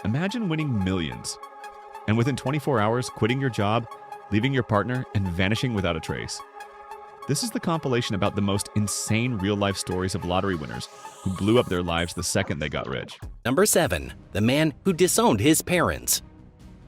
Imagine winning millions, and within 24 hours, quitting your job, leaving your partner, and vanishing without a trace. This is the compilation about the most insane real-life stories of lottery winners who blew up their lives the second they got rich. Number 7. The man who disowned his parents.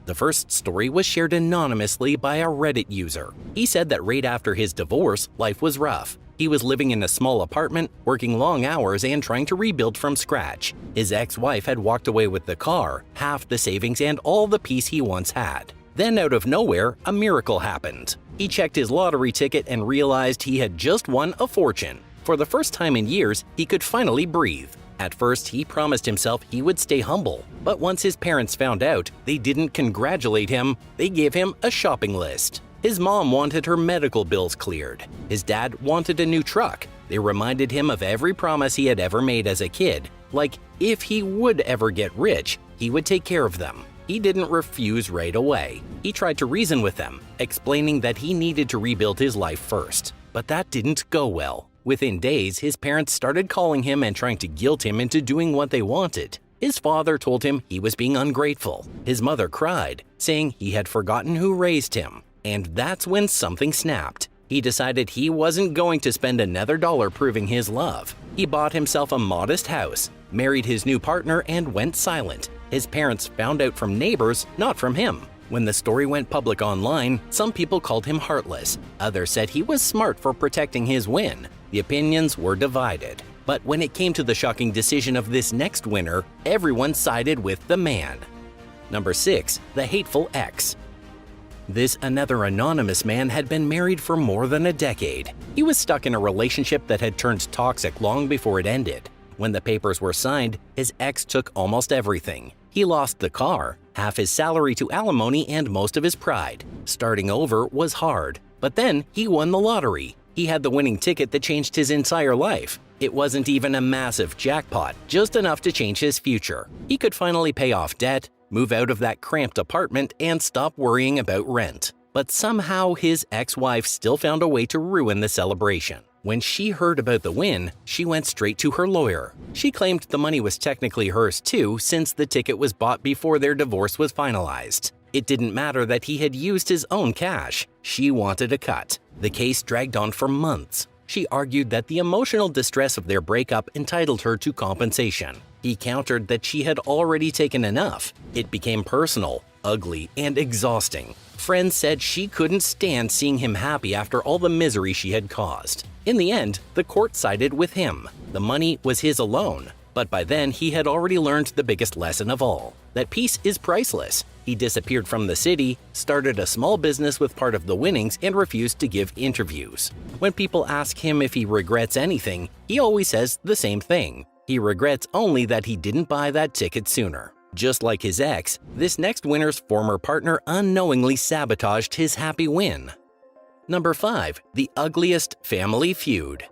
The first story was shared anonymously by a Reddit user. He said that right after his divorce, life was rough. He was living in a small apartment, working long hours, and trying to rebuild from scratch. His ex-wife had walked away with the car, half the savings, and all the peace he once had. Then out of nowhere, a miracle happened. He checked his lottery ticket and realized he had just won a fortune. For the first time in years, he could finally breathe. At first, he promised himself he would stay humble, but once his parents found out, they didn't congratulate him, they gave him a shopping list. His mom wanted her medical bills cleared. His dad wanted a new truck. They reminded him of every promise he had ever made as a kid, like if he would ever get rich, he would take care of them. He didn't refuse right away. He tried to reason with them, explaining that he needed to rebuild his life first. But that didn't go well. Within days, his parents started calling him and trying to guilt him into doing what they wanted. His father told him he was being ungrateful. His mother cried, saying he had forgotten who raised him. And that's when something snapped. He decided he wasn't going to spend another dollar proving his love. He bought himself a modest house, married his new partner, and went silent. His parents found out from neighbors, not from him. When the story went public online, some people called him heartless. Others said he was smart for protecting his win. The opinions were divided. But when it came to the shocking decision of this next winner, everyone sided with the man. Number 6. The hateful ex. This another anonymous man had been married for more than a decade. He was stuck in a relationship that had turned toxic long before it ended. When the papers were signed, his ex took almost everything. He lost the car, half his salary to alimony, and most of his pride. Starting over was hard, but then he won the lottery. He had the winning ticket that changed his entire life. It wasn't even a massive jackpot, just enough to change his future. He could finally pay off debt, move out of that cramped apartment, and stop worrying about rent. But somehow his ex-wife still found a way to ruin the celebration. When she heard about the win, she went straight to her lawyer. She claimed the money was technically hers too, since the ticket was bought before their divorce was finalized. It didn't matter that he had used his own cash. She wanted a cut. The case dragged on for months. She argued that the emotional distress of their breakup entitled her to compensation. He countered that she had already taken enough. It became personal, ugly, and exhausting. Friends said she couldn't stand seeing him happy after all the misery she had caused. In the end, the court sided with him. The money was his alone. But by then, he had already learned the biggest lesson of all, that peace is priceless. He disappeared from the city, started a small business with part of the winnings, and refused to give interviews. When people ask him if he regrets anything, he always says the same thing. He regrets only that he didn't buy that ticket sooner. Just like his ex, this next winner's former partner unknowingly sabotaged his happy win. Number 5. The ugliest family feud.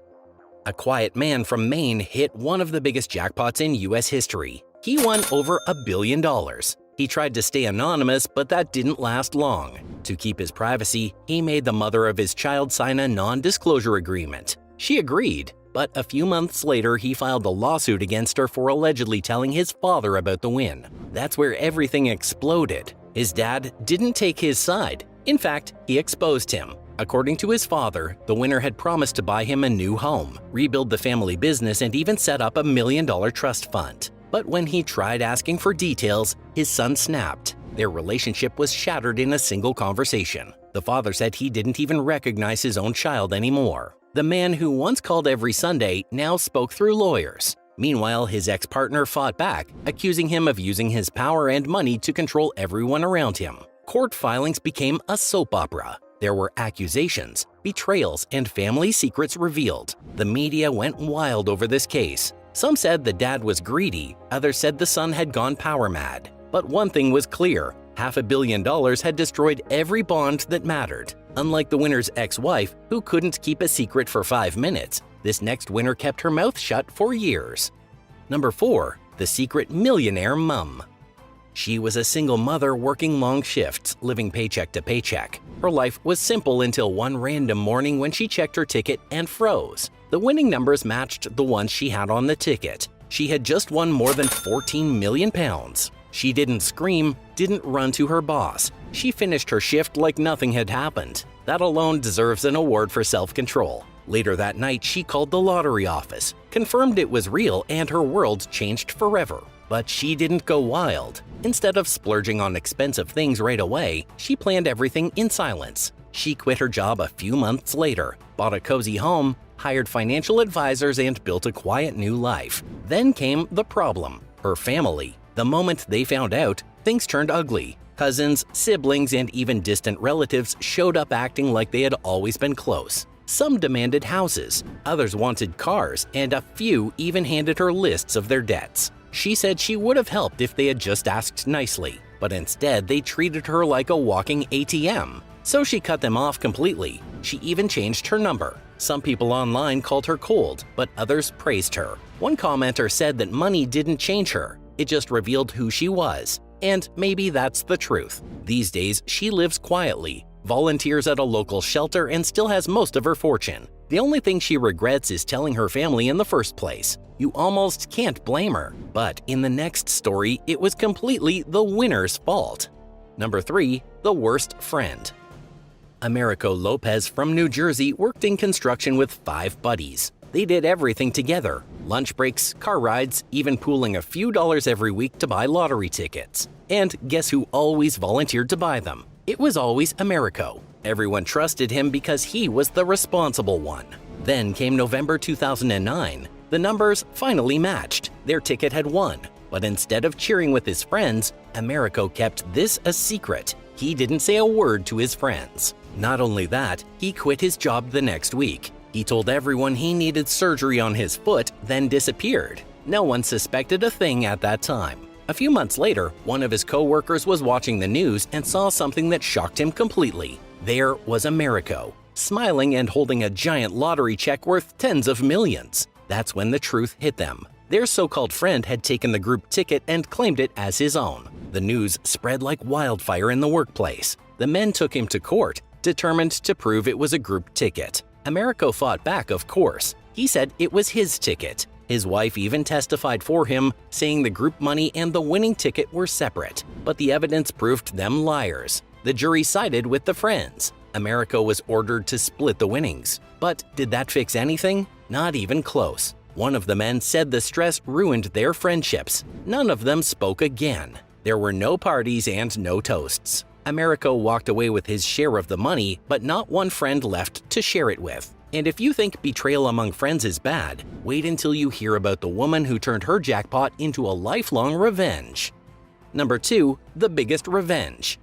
A quiet man from Maine hit one of the biggest jackpots in US history. He won over $1 billion. He tried to stay anonymous, but that didn't last long. To keep his privacy, he made the mother of his child sign a non-disclosure agreement. She agreed, but a few months later he filed a lawsuit against her for allegedly telling his father about the win. That's where everything exploded. His dad didn't take his side. In fact, he exposed him. According to his father, the winner had promised to buy him a new home, rebuild the family business, and even set up $1 million trust fund. But when he tried asking for details, his son snapped. Their relationship was shattered in a single conversation. The father said he didn't even recognize his own child anymore. The man who once called every Sunday now spoke through lawyers. Meanwhile, his ex-partner fought back, accusing him of using his power and money to control everyone around him. Court filings became a soap opera. There were accusations, betrayals, and family secrets revealed. The media went wild over this case. Some said the dad was greedy, others said the son had gone power mad. But one thing was clear, $500 million had destroyed every bond that mattered. Unlike the winner's ex-wife, who couldn't keep a secret for 5 minutes, this next winner kept her mouth shut for years. Number 4. The secret millionaire mum. She was a single mother working long shifts, living paycheck to paycheck. Her life was simple until one random morning when she checked her ticket and froze. The winning numbers matched the ones she had on the ticket. She had just won more than £14 million. She didn't scream, didn't run to her boss. She finished her shift like nothing had happened. That alone deserves an award for self-control. Later that night, she called the lottery office, confirmed it was real, and her world changed forever. But she didn't go wild. Instead of splurging on expensive things right away, she planned everything in silence. She quit her job a few months later, bought a cozy home, hired financial advisors, and built a quiet new life. Then came the problem: her family. The moment they found out, things turned ugly. Cousins, siblings, and even distant relatives showed up acting like they had always been close. Some demanded houses, others wanted cars, and a few even handed her lists of their debts. She said she would have helped if they had just asked nicely, but instead they treated her like a walking ATM. So she cut them off completely. She even changed her number. Some people online called her cold, but others praised her. One commenter said that money didn't change her, it just revealed who she was. And maybe that's the truth. These days, she lives quietly, volunteers at a local shelter, and still has most of her fortune. The only thing she regrets is telling her family in the first place. You almost can't blame her. But in the next story, it was completely the winner's fault. Number 3. The worst friend. Americo Lopez from New Jersey worked in construction with 5 buddies. They did everything together: lunch breaks, car rides, even pooling a few dollars every week to buy lottery tickets. And guess who always volunteered to buy them? It was always Americo. Everyone trusted him because he was the responsible one. Then came November 2009. The numbers finally matched. Their ticket had won. But instead of cheering with his friends, Americo kept this a secret. He didn't say a word to his friends. Not only that, he quit his job the next week. He told everyone he needed surgery on his foot, then disappeared. No one suspected a thing at that time. A few months later, one of his co-workers was watching the news and saw something that shocked him completely. There was Americo, smiling and holding a giant lottery check worth tens of millions. That's when the truth hit them. Their so-called friend had taken the group ticket and claimed it as his own. The news spread like wildfire in the workplace. The men took him to court, determined to prove it was a group ticket. Americo fought back, of course. He said it was his ticket. His wife even testified for him, saying the group money and the winning ticket were separate. But the evidence proved them liars. The jury sided with the friends. Americo was ordered to split the winnings. But did that fix anything? Not even close. One of the men said the stress ruined their friendships. None of them spoke again. There were no parties and no toasts. Americo walked away with his share of the money, but not one friend left to share it with. And if you think betrayal among friends is bad, wait until you hear about the woman who turned her jackpot into a lifelong revenge. Number 2. The biggest revenge.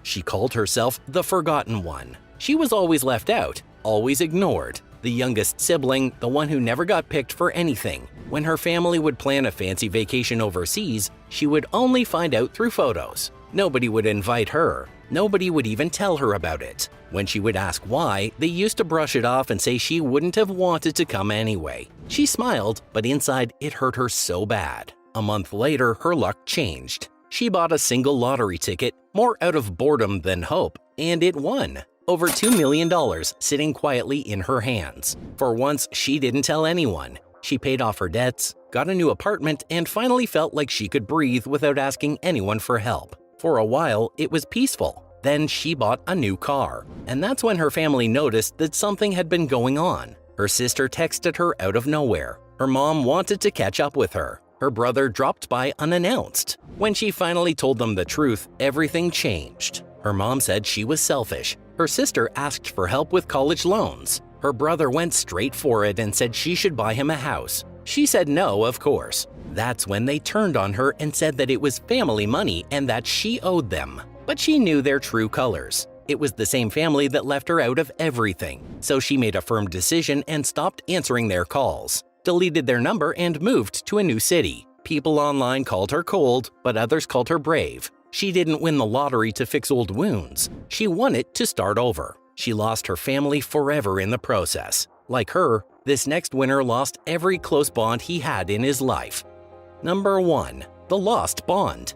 She called herself the Forgotten One. She was always left out, always ignored. The youngest sibling, the one who never got picked for anything. When her family would plan a fancy vacation overseas, she would only find out through photos. Nobody would invite her. Nobody would even tell her about it. When she would ask why, they used to brush it off and say she wouldn't have wanted to come anyway. She smiled, but inside it hurt her so bad. A month later, her luck changed. She bought a single lottery ticket, more out of boredom than hope, and it won. Over $2 million sitting quietly in her hands. For once, she didn't tell anyone. She paid off her debts, got a new apartment, and finally felt like she could breathe without asking anyone for help. For a while, it was peaceful. Then she bought a new car. And that's when her family noticed that something had been going on. Her sister texted her out of nowhere. Her mom wanted to catch up with her. Her brother dropped by unannounced. When she finally told them the truth, everything changed. Her mom said she was selfish. Her sister asked for help with college loans. Her brother went straight for it and said she should buy him a house. She said no, of course. That's when they turned on her and said that it was family money and that she owed them. But she knew their true colors. It was the same family that left her out of everything. So she made a firm decision and stopped answering their calls, deleted their number, and moved to a new city. People online called her cold, but others called her brave. She didn't win the lottery to fix old wounds. She won it to start over. She lost her family forever in the process. Like her, this next winner lost every close bond he had in his life. Number 1. The Lost Bond.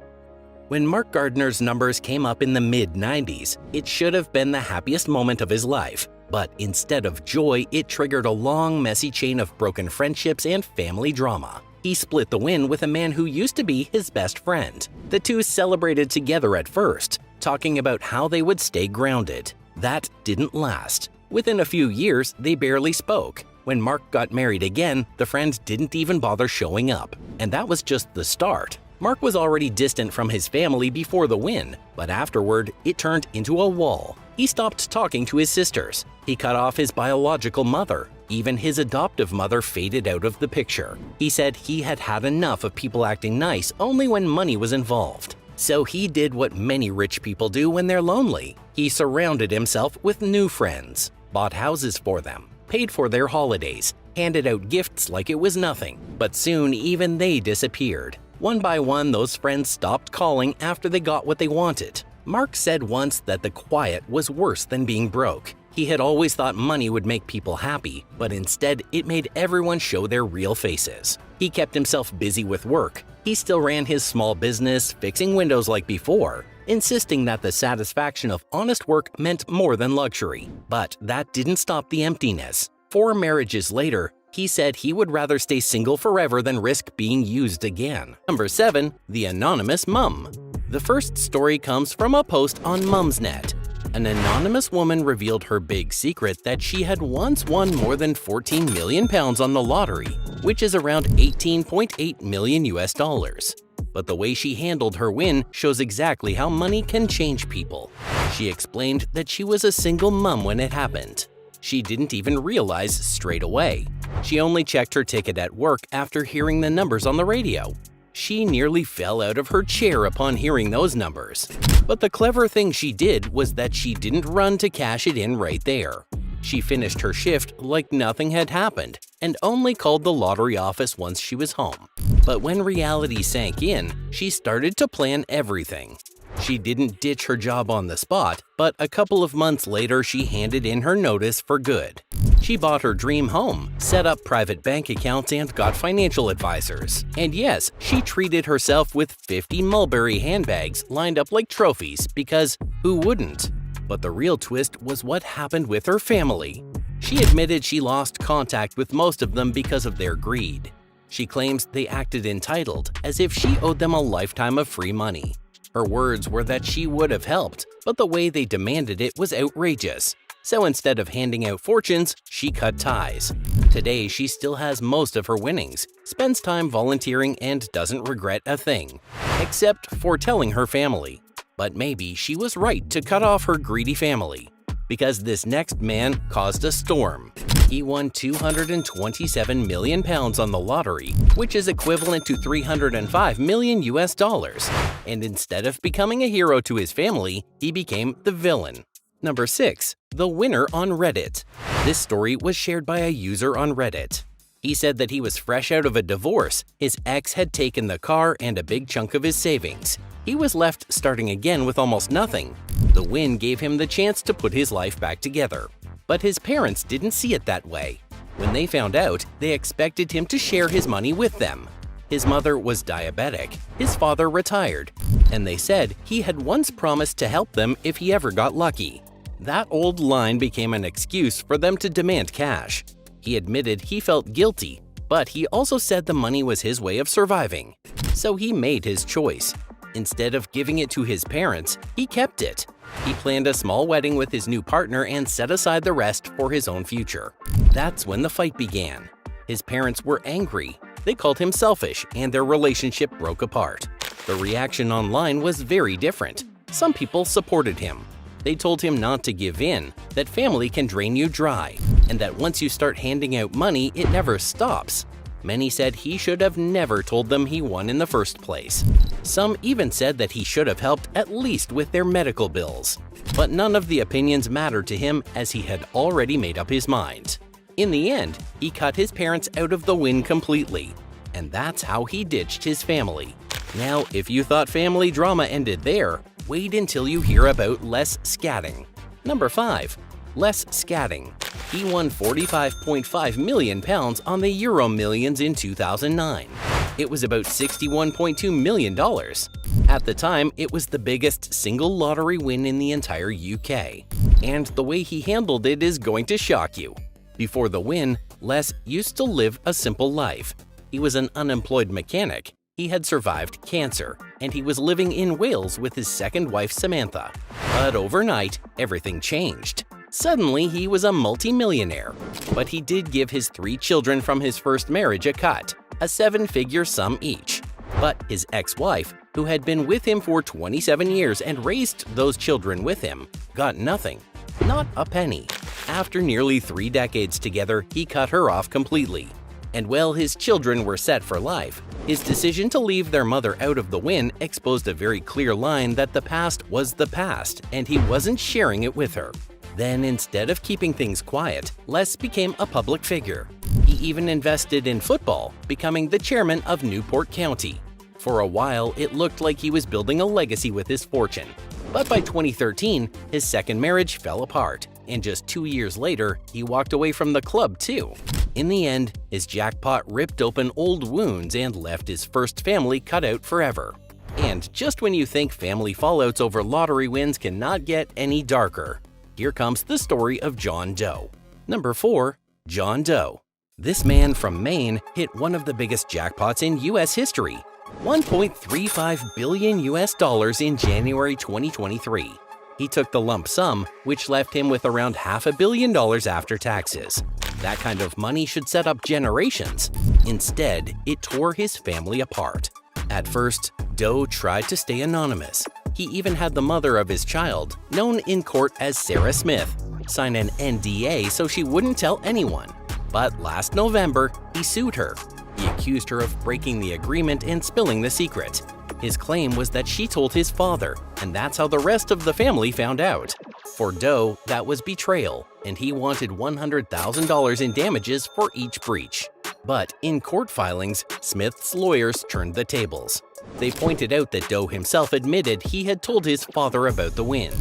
When Mark Gardner's numbers came up in the mid-90s, it should have been the happiest moment of his life. But instead of joy, it triggered a long, messy chain of broken friendships and family drama. He split the win with a man who used to be his best friend. The two celebrated together at first, talking about how they would stay grounded. That didn't last. Within a few years, they barely spoke. When Mark got married again, the friend didn't even bother showing up. And that was just the start. Mark was already distant from his family before the win, but afterward, it turned into a wall. He stopped talking to his sisters. He cut off his biological mother. Even his adoptive mother faded out of the picture. He said he had had enough of people acting nice only when money was involved. So he did what many rich people do when they're lonely. He surrounded himself with new friends, bought houses for them, paid for their holidays, handed out gifts like it was nothing. But soon even they disappeared. One by one, those friends stopped calling after they got what they wanted. Mark said once that the quiet was worse than being broke. He had always thought money would make people happy, but instead it made everyone show their real faces. He kept himself busy with work. He still ran his small business, fixing windows like before, insisting that the satisfaction of honest work meant more than luxury. But that didn't stop the emptiness. 4 marriages later, he said he would rather stay single forever than risk being used again. Number 7. The Anonymous Mum. The first story comes from a post on Mumsnet. An anonymous woman revealed her big secret that she had once won more than 14 million pounds on the lottery, which is around 18.8 million US dollars. But the way she handled her win shows exactly how money can change people. She explained that she was a single mum when it happened. She didn't even realize straight away. She only checked her ticket at work after hearing the numbers on the radio. She nearly fell out of her chair upon hearing those numbers. But the clever thing she did was that she didn't run to cash it in right there. She finished her shift like nothing had happened and only called the lottery office once she was home. But when reality sank in, she started to plan everything. She didn't ditch her job on the spot, but a couple of months later she handed in her notice for good. She bought her dream home, set up private bank accounts, and got financial advisors. And yes, she treated herself with 50 Mulberry handbags lined up like trophies because who wouldn't? But the real twist was what happened with her family. She admitted she lost contact with most of them because of their greed. She claims they acted entitled, as if she owed them a lifetime of free money. Her words were that she would have helped, but the way they demanded it was outrageous. So instead of handing out fortunes, she cut ties. Today, she still has most of her winnings, spends time volunteering, and doesn't regret a thing, except for telling her family. But maybe she was right to cut off her greedy family, because this next man caused a storm. He won 227 million pounds on the lottery, which is equivalent to 305 million US dollars. And instead of becoming a hero to his family, he became the villain. Number 6. The Winner on Reddit. This story was shared by a user on Reddit. He said that he was fresh out of a divorce. His ex had taken the car and a big chunk of his savings. He was left starting again with almost nothing. The win gave him the chance to put his life back together. But his parents didn't see it that way. When they found out, they expected him to share his money with them. His mother was diabetic, his father retired, and they said he had once promised to help them if he ever got lucky. That old line became an excuse for them to demand cash. He admitted he felt guilty, but he also said the money was his way of surviving. So he made his choice. Instead of giving it to his parents, he kept it. He planned a small wedding with his new partner and set aside the rest for his own future. That's when the fight began. His parents were angry. They called him selfish, and their relationship broke apart. The reaction online was very different. Some people supported him. They told him not to give in, that family can drain you dry, and that once you start handing out money, it never stops. Many said he should have never told them he won in the first place. Some even said that he should have helped at least with their medical bills. But none of the opinions mattered to him, as he had already made up his mind. In the end, he cut his parents out of the win completely. And that's how he ditched his family. Now, if you thought family drama ended there, wait until you hear about Les Scatting. Number 5. Les Scatting. He won 45.5 million pounds on the Euro Millions in 2009. It was about $61.2 million. At the time, it was the biggest single lottery win in the entire UK. And the way he handled it is going to shock you. Before the win, Les used to live a simple life. He was an unemployed mechanic. He had survived cancer, and he was living in Wales with his second wife, Samantha. But overnight, everything changed. Suddenly, he was a multi-millionaire. But he did give his 3 children from his first marriage a cut, a 7-figure sum each. But his ex-wife, who had been with him for 27 years and raised those children with him, got nothing. Not a penny. After nearly 3 decades together, he cut her off completely. And while his children were set for life, his decision to leave their mother out of the win exposed a very clear line that the past was the past and he wasn't sharing it with her. Then, instead of keeping things quiet, Les became a public figure. He even invested in football, becoming the chairman of Newport County. For a while, it looked like he was building a legacy with his fortune. But by 2013, his second marriage fell apart, and just 2 years later, he walked away from the club too. In the end, his jackpot ripped open old wounds and left his first family cut out forever. And just when you think family fallouts over lottery wins cannot get any darker, here comes the story of John Doe. Number 4. John Doe. This man from Maine hit one of the biggest jackpots in US history, $1.35 billion in January 2023. He took the lump sum, which left him with around $500 million after taxes. That kind of money should set up generations. Instead, it tore his family apart. At first, Doe tried to stay anonymous. He even had the mother of his child, known in court as Sarah Smith, sign an NDA so she wouldn't tell anyone. But last November, he sued her. He accused her of breaking the agreement and spilling the secret. His claim was that she told his father, and that's how the rest of the family found out. For Doe, that was betrayal, and he wanted $100,000 in damages for each breach. But in court filings, Smith's lawyers turned the tables. They pointed out that Doe himself admitted he had told his father about the win.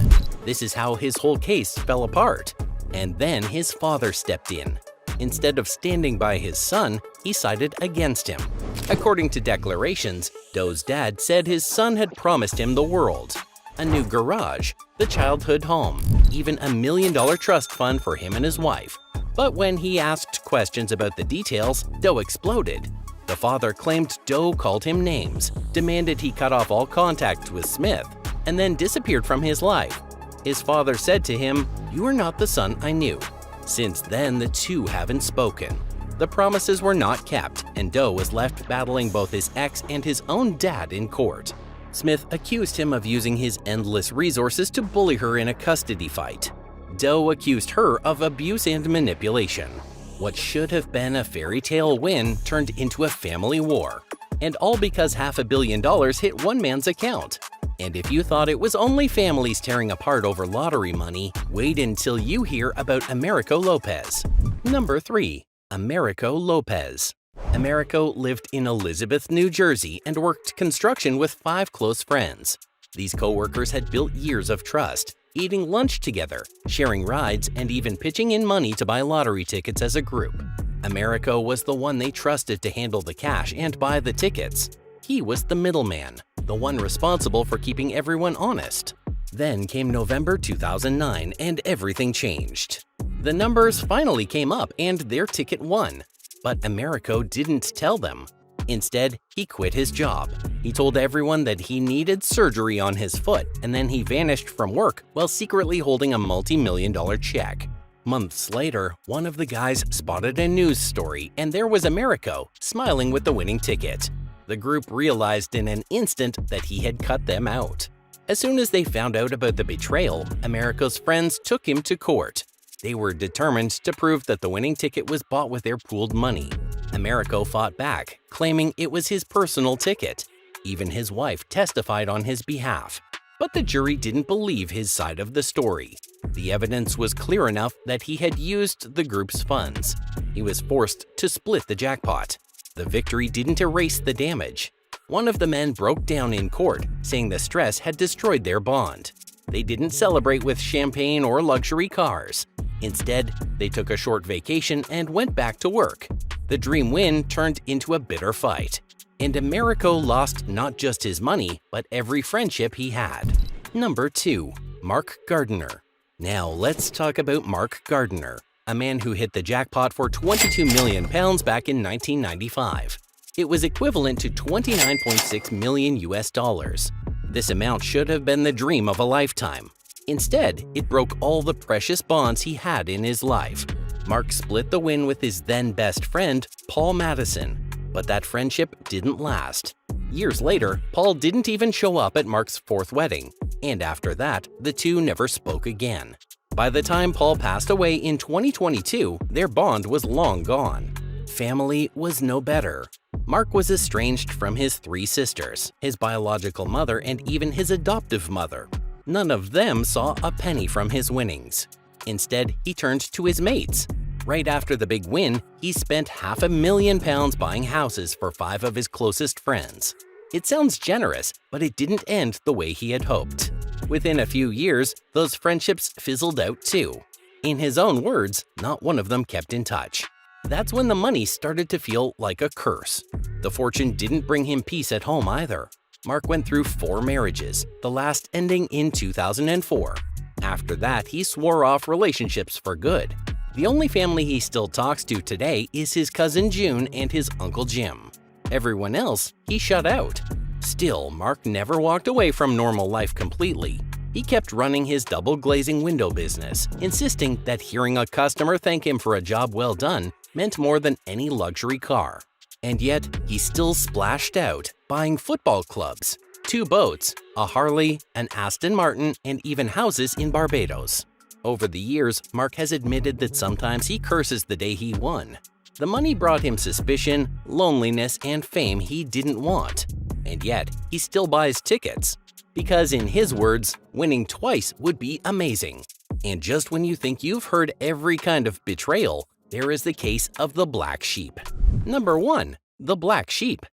This is how his whole case fell apart. And then his father stepped in. Instead of standing by his son, he sided against him. According to declarations, Doe's dad said his son had promised him the world. A new garage, the childhood home, even $1 million trust fund for him and his wife. But when he asked questions about the details, Doe exploded. The father claimed Doe called him names, demanded he cut off all contact with Smith, and then disappeared from his life. His father said to him, "You are not the son I knew." Since then, the two haven't spoken. The promises were not kept, and Doe was left battling both his ex and his own dad in court. Smith accused him of using his endless resources to bully her in a custody fight. Doe accused her of abuse and manipulation. What should have been a fairy tale win turned into a family war. And all because $500 million hit one man's account. And if you thought it was only families tearing apart over lottery money, wait until you hear about Americo Lopez. Number 3. Americo Lopez. Americo lived in Elizabeth, New Jersey and worked construction with 5 close friends. These co-workers had built years of trust, eating lunch together, sharing rides, and even pitching in money to buy lottery tickets as a group. Americo was the one they trusted to handle the cash and buy the tickets. He was the middleman, the one responsible for keeping everyone honest. Then came November 2009 and everything changed. The numbers finally came up and their ticket won. But Americo didn't tell them. Instead, he quit his job. He told everyone that he needed surgery on his foot, and then he vanished from work while secretly holding a multi-million-dollar check. Months later, one of the guys spotted a news story, and there was Americo, smiling with the winning ticket. The group realized in an instant that he had cut them out. As soon as they found out about the betrayal, Americo's friends took him to court. They were determined to prove that the winning ticket was bought with their pooled money. Americo fought back, claiming it was his personal ticket. Even his wife testified on his behalf. But the jury didn't believe his side of the story. The evidence was clear enough that he had used the group's funds. He was forced to split the jackpot. The victory didn't erase the damage. One of the men broke down in court, saying the stress had destroyed their bond. They didn't celebrate with champagne or luxury cars. Instead, they took a short vacation and went back to work. The dream win turned into a bitter fight. And Americo lost not just his money, but every friendship he had. Number 2. Mark Gardner. Now let's talk about Mark Gardner, a man who hit the jackpot for £22 million back in 1995. It was equivalent to 29.6 million US dollars. This amount should have been the dream of a lifetime. Instead, it broke all the precious bonds he had in his life. Mark split the win with his then best friend, Paul Madison, but that friendship didn't last. Years later, Paul didn't even show up at Mark's fourth wedding, and after that, the two never spoke again. By the time Paul passed away in 2022, their bond was long gone. Family was no better. Mark was estranged from his three sisters, his biological mother, and even his adoptive mother. None of them saw a penny from his winnings. Instead, he turned to his mates. Right after the big win, he spent £500,000 buying houses for 5 of his closest friends. It sounds generous, but it didn't end the way he had hoped. Within a few years, those friendships fizzled out too. In his own words, not one of them kept in touch. That's when the money started to feel like a curse. The fortune didn't bring him peace at home either. Mark went through 4 marriages, the last ending in 2004. After that, he swore off relationships for good. The only family he still talks to today is his cousin June and his uncle Jim. Everyone else, he shut out. Still, Mark never walked away from normal life completely. He kept running his double glazing window business, insisting that hearing a customer thank him for a job well done meant more than any luxury car. And yet, he still splashed out, buying football clubs, 2 boats, a Harley, an Aston Martin, and even houses in Barbados. Over the years, Mark has admitted that sometimes he curses the day he won. The money brought him suspicion, loneliness, and fame he didn't want. And yet, he still buys tickets. Because in his words, winning twice would be amazing. And just when you think you've heard every kind of betrayal, there is the case of the black sheep. Number 1. The black sheep.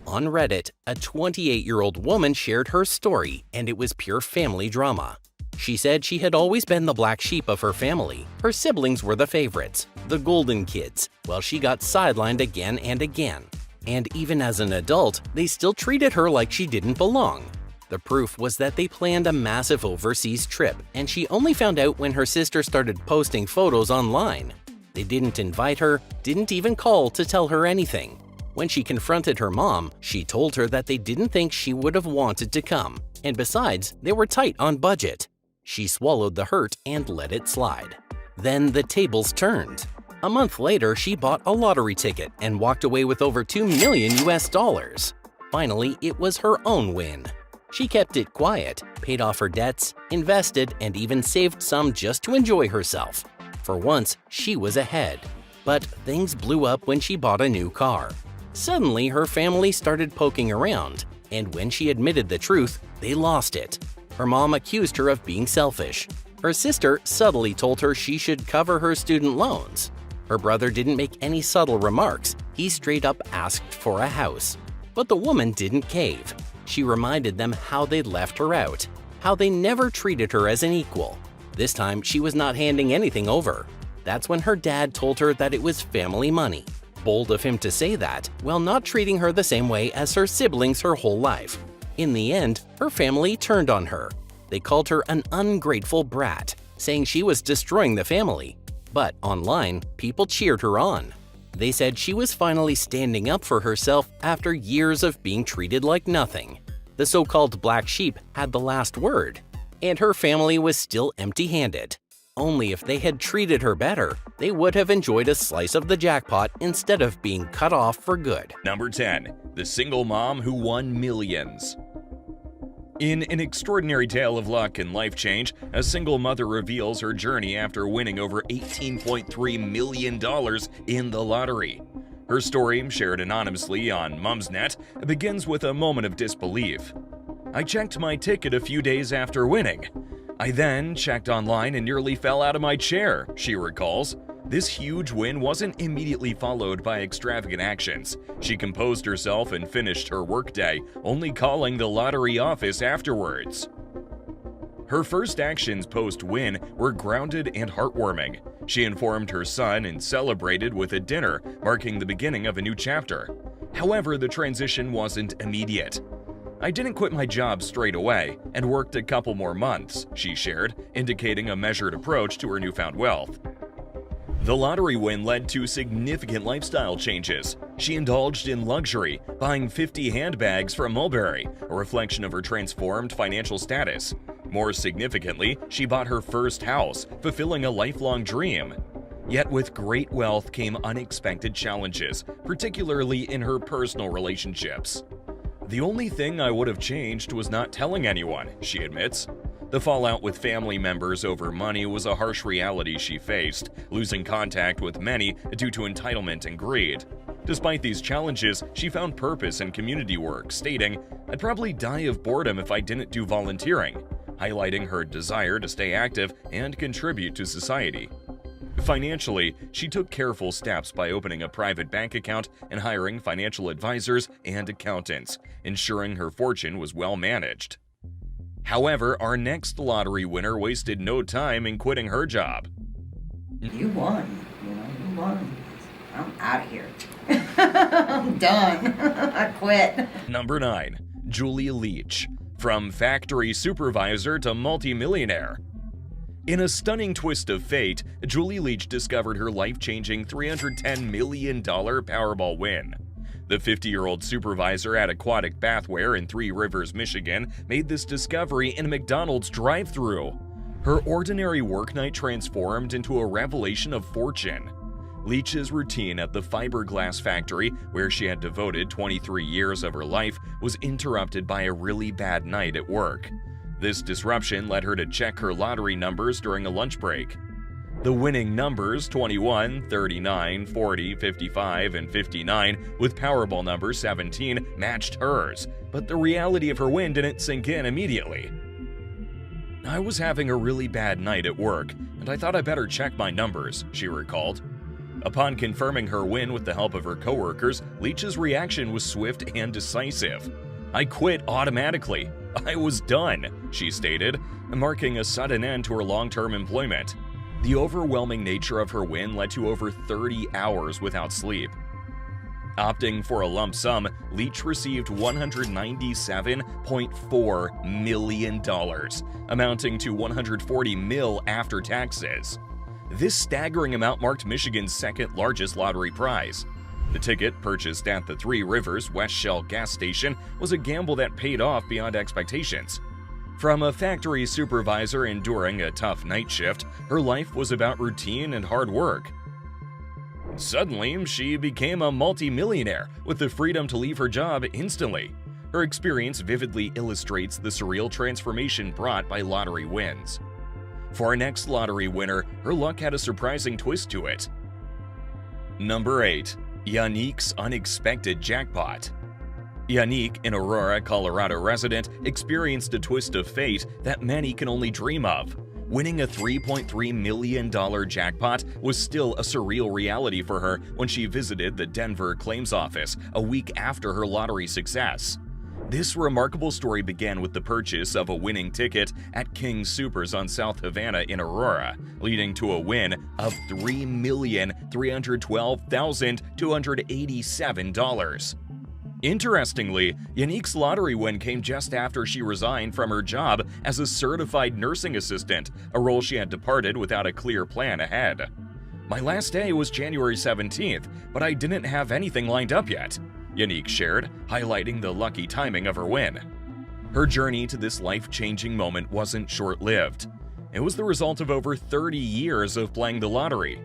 On Reddit, a 28-year-old woman shared her story, and it was pure family drama. She said she had always been the black sheep of her family. Her siblings were the favorites, the golden kids, while she got sidelined again and again. And even as an adult, they still treated her like she didn't belong. The proof was that they planned a massive overseas trip, and she only found out when her sister started posting photos online. They didn't invite her, didn't even call to tell her anything. When she confronted her mom, she told her that they didn't think she would have wanted to come, and besides, they were tight on budget. She swallowed the hurt and let it slide. Then the tables turned. A month later, she bought a lottery ticket and walked away with over $2 million US dollars. Finally, it was her own win. She kept it quiet, paid off her debts, invested, and even saved some just to enjoy herself. For once, she was ahead. But things blew up when she bought a new car. Suddenly, her family started poking around, and when she admitted the truth, they lost it. Her mom accused her of being selfish. Her sister subtly told her she should cover her student loans. Her brother didn't make any subtle remarks. He straight up asked for a house. But the woman didn't cave. She reminded them how they'd left her out, how they never treated her as an equal. This time, she was not handing anything over. That's when her dad told her that it was family money. Bold of him to say that, while not treating her the same way as her siblings her whole life. In the end, her family turned on her. They called her an ungrateful brat, saying she was destroying the family. But online, people cheered her on. They said she was finally standing up for herself after years of being treated like nothing. The so-called black sheep had the last word, and her family was still empty-handed. Only if they had treated her better, they would have enjoyed a slice of the jackpot instead of being cut off for good. Number 10. The single mom who won millions. In an extraordinary tale of luck and life change, a single mother reveals her journey after winning over $18.3 million in the lottery. Her story, shared anonymously on Mumsnet, begins with a moment of disbelief. "I checked my ticket a few days after winning. I then checked online and nearly fell out of my chair," she recalls. This huge win wasn't immediately followed by extravagant actions. She composed herself and finished her workday, only calling the lottery office afterwards. Her first actions post-win were grounded and heartwarming. She informed her son and celebrated with a dinner, marking the beginning of a new chapter. However, the transition wasn't immediate. "I didn't quit my job straight away and worked a couple more months," she shared, indicating a measured approach to her newfound wealth. The lottery win led to significant lifestyle changes. She indulged in luxury, buying 50 handbags from Mulberry, a reflection of her transformed financial status. More significantly, she bought her first house, fulfilling a lifelong dream. Yet with great wealth came unexpected challenges, particularly in her personal relationships. "The only thing I would have changed was not telling anyone," she admits. The fallout with family members over money was a harsh reality she faced, losing contact with many due to entitlement and greed. Despite these challenges, she found purpose in community work, stating, "I'd probably die of boredom if I didn't do volunteering," highlighting her desire to stay active and contribute to society. Financially, she took careful steps by opening a private bank account and hiring financial advisors and accountants, ensuring her fortune was well managed. However, our next lottery winner wasted no time in quitting her job. You won, you won. I'm out of here. I'm done. I quit. Number 9. Julie Leach. From factory supervisor to multimillionaire. In a stunning twist of fate, Julie Leach discovered her life-changing $310 million Powerball win. The 50-year-old supervisor at Aquatic Bathware in Three Rivers, Michigan, made this discovery in a McDonald's drive-thru. Her ordinary work night transformed into a revelation of fortune. Leach's routine at the fiberglass factory, where she had devoted 23 years of her life, was interrupted by a really bad night at work. This disruption led her to check her lottery numbers during a lunch break. The winning numbers 21, 39, 40, 55, and 59 with Powerball number 17 matched hers, but the reality of her win didn't sink in immediately. "I was having a really bad night at work, and I thought I better check my numbers," she recalled. Upon confirming her win with the help of her coworkers, Leach's reaction was swift and decisive. "I quit automatically. I was done," she stated, marking a sudden end to her long-term employment. The overwhelming nature of her win led to over 30 hours without sleep. Opting for a lump sum, Leach received $197.4 million, amounting to $140 million after taxes. This staggering amount marked Michigan's second-largest lottery prize. The ticket, purchased at the Three Rivers West Shell gas station, was a gamble that paid off beyond expectations. From a factory supervisor enduring a tough night shift, her life was about routine and hard work. Suddenly, she became a multimillionaire with the freedom to leave her job instantly. Her experience vividly illustrates the surreal transformation brought by lottery wins. For our next lottery winner, her luck had a surprising twist to it. Number 8. Yannick's unexpected jackpot. Yannick, an Aurora, Colorado resident, experienced a twist of fate that many can only dream of. Winning a $3.3 million jackpot was still a surreal reality for her when she visited the Denver claims office a week after her lottery success. This remarkable story began with the purchase of a winning ticket at King Soopers on South Havana in Aurora, leading to a win of $3,312,287. Interestingly, Yannick's lottery win came just after she resigned from her job as a certified nursing assistant, a role she had departed without a clear plan ahead. "My last day was January 17th, but I didn't have anything lined up yet," Yannick shared, highlighting the lucky timing of her win. Her journey to this life-changing moment wasn't short-lived. It was the result of over 30 years of playing the lottery.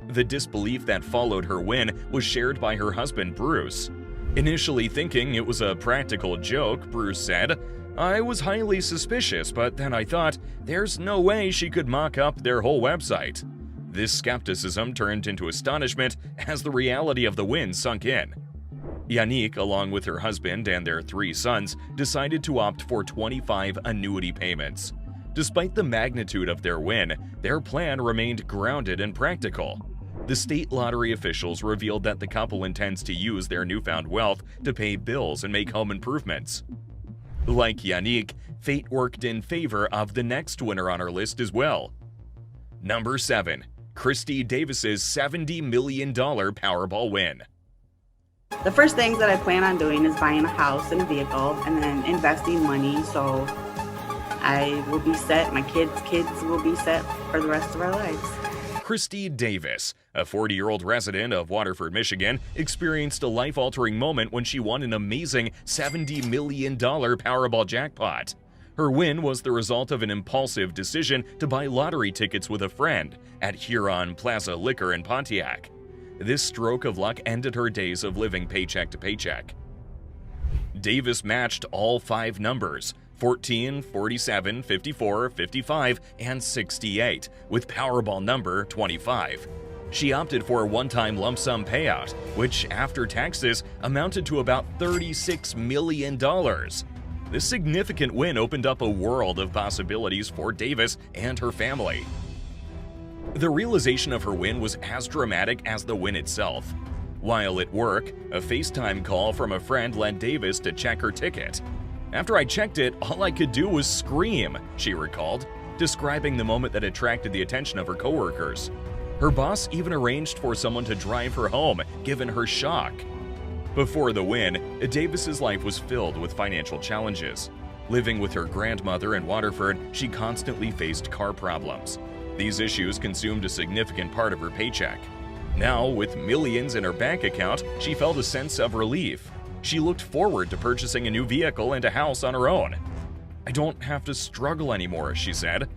The disbelief that followed her win was shared by her husband, Bruce. Initially thinking it was a practical joke, Bruce said, "I was highly suspicious, but then I thought, there's no way she could mock up their whole website." This skepticism turned into astonishment as the reality of the win sunk in. Yannick, along with her husband and their 3 sons, decided to opt for 25 annuity payments. Despite the magnitude of their win, their plan remained grounded and practical. The state lottery officials revealed that the couple intends to use their newfound wealth to pay bills and make home improvements. Like Yannick, fate worked in favor of the next winner on our list as well. Number 7. Christy Davis's $70 million Powerball win. The first things that I plan on doing is buying a house and a vehicle and then investing money so I will be set, my kids will be set for the rest of our lives. Christy Davis, a 40-year-old resident of Waterford, Michigan, experienced a life-altering moment when she won an amazing $70 million Powerball jackpot. Her win was the result of an impulsive decision to buy lottery tickets with a friend at Huron Plaza Liquor in Pontiac. This stroke of luck ended her days of living paycheck to paycheck. Davis matched all 5 numbers, 14, 47, 54, 55, and 68, with Powerball number 25. She opted for a one-time lump sum payout, which, after taxes, amounted to about $36 million. This significant win opened up a world of possibilities for Davis and her family. The realization of her win was as dramatic as the win itself. While at work, a FaceTime call from a friend led Davis to check her ticket. "After I checked it, all I could do was scream," she recalled, describing the moment that attracted the attention of her coworkers. Her boss even arranged for someone to drive her home, given her shock. Before the win, Davis's life was filled with financial challenges. Living with her grandmother in Waterford, she constantly faced car problems. These issues consumed a significant part of her paycheck. Now, with millions in her bank account, she felt a sense of relief. She looked forward to purchasing a new vehicle and a house on her own. "I don't have to struggle anymore," she said.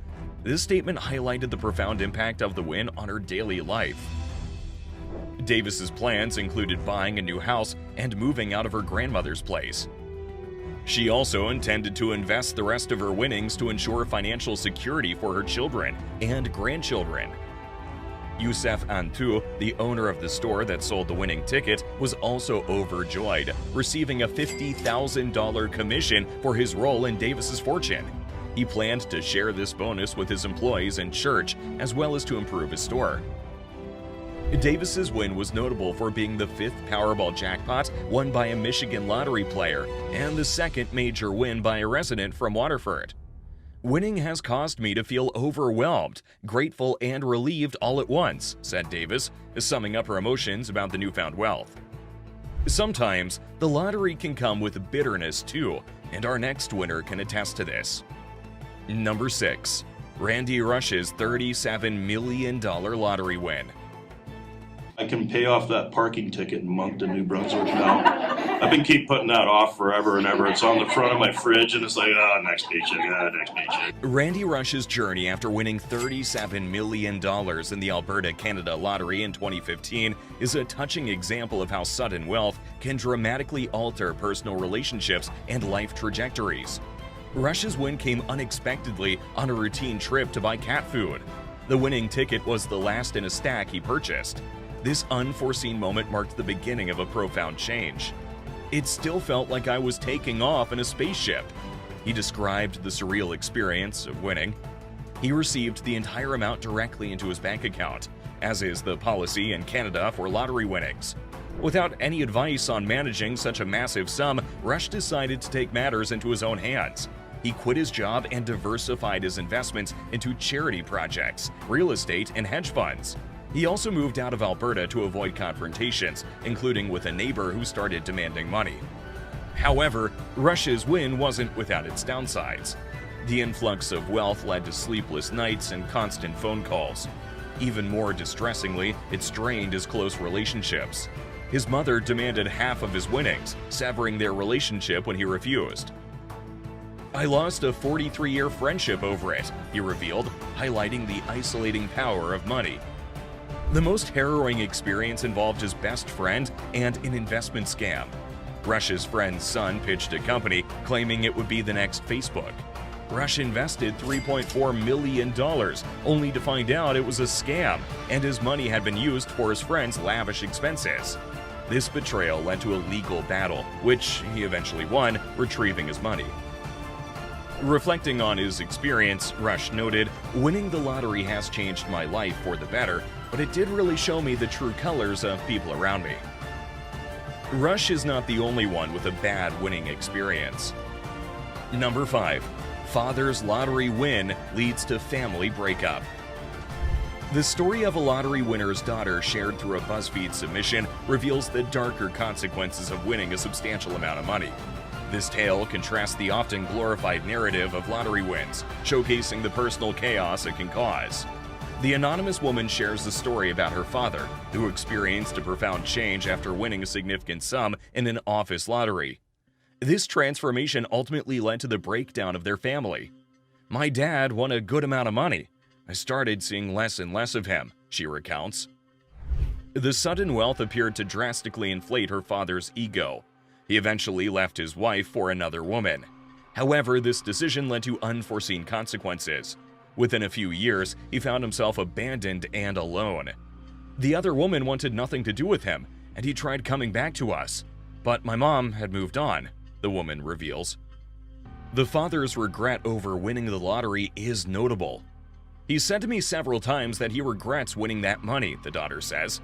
This statement highlighted the profound impact of the win on her daily life. Davis's plans included buying a new house and moving out of her grandmother's place. She also intended to invest the rest of her winnings to ensure financial security for her children and grandchildren. Youssef Antou, the owner of the store that sold the winning ticket, was also overjoyed, receiving a $50,000 commission for his role in Davis's fortune. He planned to share this bonus with his employees and church, as well as to improve his store. Davis's win was notable for being the 5th Powerball jackpot won by a Michigan lottery player and the 2nd major win by a resident from Waterford. "Winning has caused me to feel overwhelmed, grateful, and relieved all at once," said Davis, summing up her emotions about the newfound wealth. Sometimes, the lottery can come with bitterness too, and our next winner can attest to this. Number 6. Randy Rush's $37 million lottery win. I can pay off that parking ticket in Moncton, New Brunswick now. I've been keep putting that off forever and ever. It's on the front of my fridge and it's like, next paycheck, next paycheck. Randy Rush's journey after winning $37 million in the Alberta Canada Lottery in 2015 is a touching example of how sudden wealth can dramatically alter personal relationships and life trajectories. Rush's win came unexpectedly on a routine trip to buy cat food. The winning ticket was the last in a stack he purchased. This unforeseen moment marked the beginning of a profound change. "It still felt like I was taking off in a spaceship." He described the surreal experience of winning. He received the entire amount directly into his bank account, as is the policy in Canada for lottery winnings. Without any advice on managing such a massive sum, Rush decided to take matters into his own hands. He quit his job and diversified his investments into charity projects, real estate, and hedge funds. He also moved out of Alberta to avoid confrontations, including with a neighbor who started demanding money. However, Rush's win wasn't without its downsides. The influx of wealth led to sleepless nights and constant phone calls. Even more distressingly, it strained his close relationships. His mother demanded half of his winnings, severing their relationship when he refused. "I lost a 43-year friendship over it," he revealed, highlighting the isolating power of money. The most harrowing experience involved his best friend and an investment scam. Rush's friend's son pitched a company, claiming it would be the next Facebook. Rush invested $3.4 million, only to find out it was a scam, and his money had been used for his friend's lavish expenses. This betrayal led to a legal battle, which he eventually won, retrieving his money. Reflecting on his experience, Rush noted, "Winning the lottery has changed my life for the better, but it did really show me the true colors of people around me." Rush is not the only one with a bad winning experience. Number 5. Father's lottery win leads to family breakup. The story of a lottery winner's daughter shared through a BuzzFeed submission reveals the darker consequences of winning a substantial amount of money. This tale contrasts the often glorified narrative of lottery wins, showcasing the personal chaos it can cause. The anonymous woman shares the story about her father, who experienced a profound change after winning a significant sum in an office lottery. This transformation ultimately led to the breakdown of their family. "My dad won a good amount of money. I started seeing less and less of him," she recounts. The sudden wealth appeared to drastically inflate her father's ego. He eventually left his wife for another woman. However, this decision led to unforeseen consequences. Within a few years, he found himself abandoned and alone. "The other woman wanted nothing to do with him, and he tried coming back to us. But my mom had moved on," the woman reveals. The father's regret over winning the lottery is notable. "He said to me several times that he regrets winning that money," the daughter says.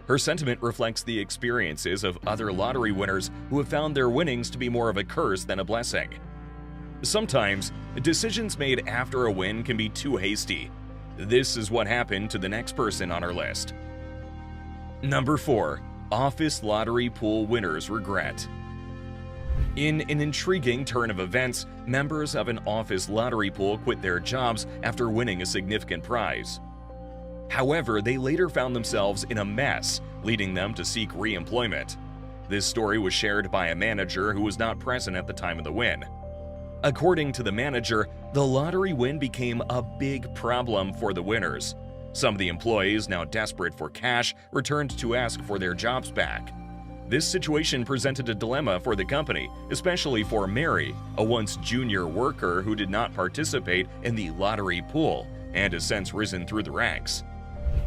Her sentiment reflects the experiences of other lottery winners who have found their winnings to be more of a curse than a blessing. Sometimes, decisions made after a win can be too hasty. This is what happened to the next person on our list. Number 4. Office lottery pool winners regret. In an intriguing turn of events, members of an office lottery pool quit their jobs after winning a significant prize. However, they later found themselves in a mess, leading them to seek re-employment. This story was shared by a manager who was not present at the time of the win. According to the manager, the lottery win became a big problem for the winners. Some of the employees, now desperate for cash, returned to ask for their jobs back. This situation presented a dilemma for the company, especially for Mary, a once junior worker who did not participate in the lottery pool and has since risen through the ranks.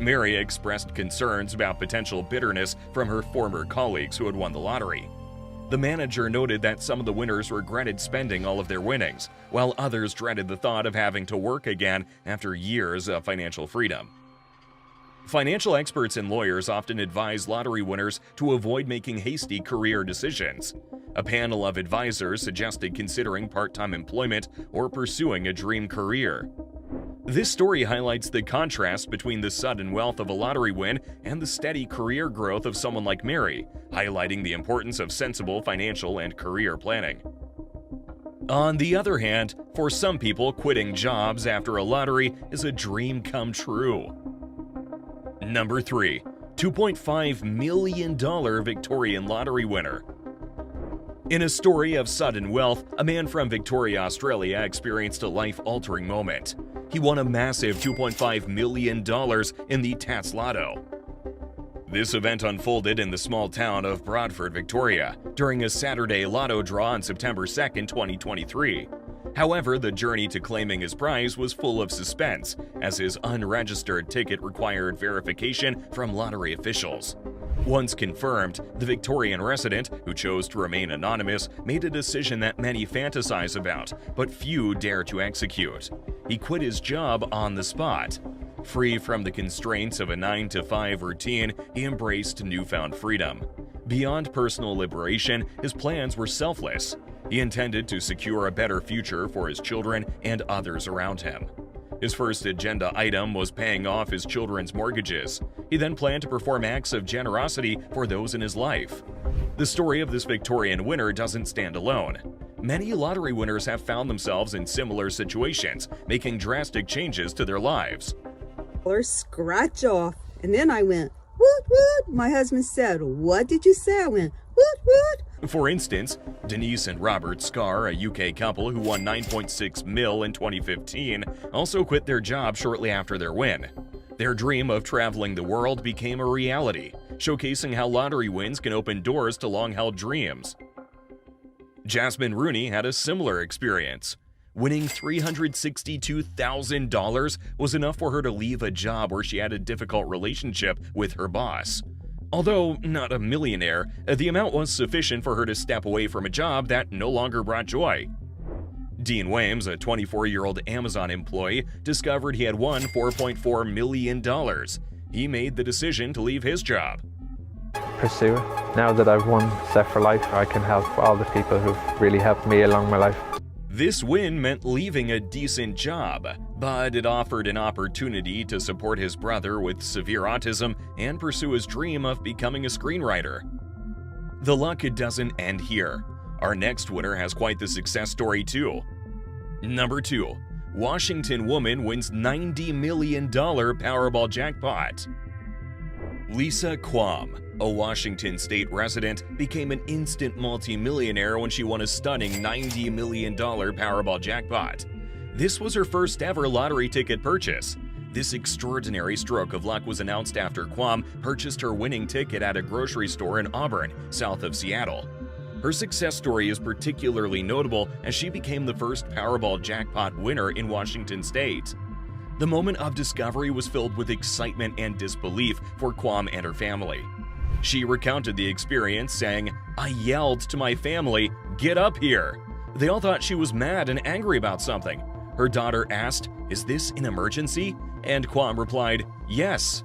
Mary expressed concerns about potential bitterness from her former colleagues who had won the lottery. The manager noted that some of the winners regretted spending all of their winnings, while others dreaded the thought of having to work again after years of financial freedom. Financial experts and lawyers often advise lottery winners to avoid making hasty career decisions. A panel of advisors suggested considering part-time employment or pursuing a dream career. This story highlights the contrast between the sudden wealth of a lottery win and the steady career growth of someone like Mary, highlighting the importance of sensible financial and career planning. On the other hand, for some people, quitting jobs after a lottery is a dream come true. Number 3. $2.5 million Victorian lottery winner. In a story of sudden wealth, a man from Victoria, Australia experienced a life-altering moment. He won a massive $2.5 million in the Tats Lotto. This event unfolded in the small town of Bradford, Victoria, during a Saturday lotto draw on September 2, 2023. However, the journey to claiming his prize was full of suspense, as his unregistered ticket required verification from lottery officials. Once confirmed, the Victorian resident, who chose to remain anonymous, made a decision that many fantasize about, but few dare to execute. He quit his job on the spot. Free from the constraints of a 9-to-5 routine, he embraced newfound freedom. Beyond personal liberation, his plans were selfless. He intended to secure a better future for his children and others around him. His first agenda item was paying off his children's mortgages. He then planned to perform acts of generosity for those in his life. The story of this Victorian winner doesn't stand alone. Many lottery winners have found themselves in similar situations, making drastic changes to their lives. Scratch off, and then I went, "Woot woot." My husband said, "What did you say?" I went, "Woot woot." For instance, Denise and Robert Scarr, a UK couple who won $9.6 million in 2015, also quit their job shortly after their win. Their dream of traveling the world became a reality, showcasing how lottery wins can open doors to long-held dreams. Jasmine Rooney had a similar experience. Winning $362,000 was enough for her to leave a job where she had a difficult relationship with her boss. Although not a millionaire, the amount was sufficient for her to step away from a job that no longer brought joy. Dean Wames, a 24-year-old Amazon employee, discovered he had won $4.4 million. He made the decision to leave his job. Pursue it. Now that I've won Set for Life, I can help all the people who've really helped me along my life. This win meant leaving a decent job, but it offered an opportunity to support his brother with severe autism and pursue his dream of becoming a screenwriter. The luck doesn't end here. Our next winner has quite the success story too. Number 2. Washington woman wins $90 million Powerball jackpot. Lisa Quam, a Washington state resident, became an instant multimillionaire when she won a stunning $90 million Powerball jackpot. This was her first ever lottery ticket purchase. This extraordinary stroke of luck was announced after Quam purchased her winning ticket at a grocery store in Auburn, south of Seattle. Her success story is particularly notable as she became the first Powerball jackpot winner in Washington state. The moment of discovery was filled with excitement and disbelief for Quam and her family. She recounted the experience, saying, "I yelled to my family, 'Get up here!' They all thought she was mad and angry about something. Her daughter asked, 'Is this an emergency?' And Quam replied, 'Yes.'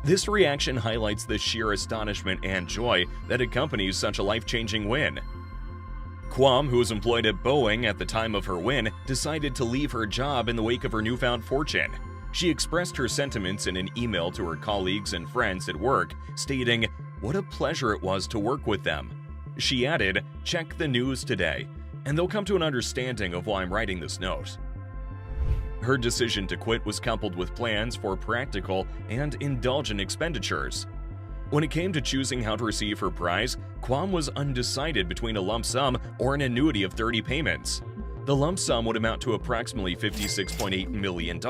This reaction highlights the sheer astonishment and joy that accompanies such a life-changing win. Quam, who was employed at Boeing at the time of her win, decided to leave her job in the wake of her newfound fortune. She expressed her sentiments in an email to her colleagues and friends at work, stating, "What a pleasure it was to work with them." She added, "Check the news today, and they'll come to an understanding of why I'm writing this note." Her decision to quit was coupled with plans for practical and indulgent expenditures. When it came to choosing how to receive her prize, Quam was undecided between a lump sum or an annuity of 30 payments. The lump sum would amount to approximately $56.8 million.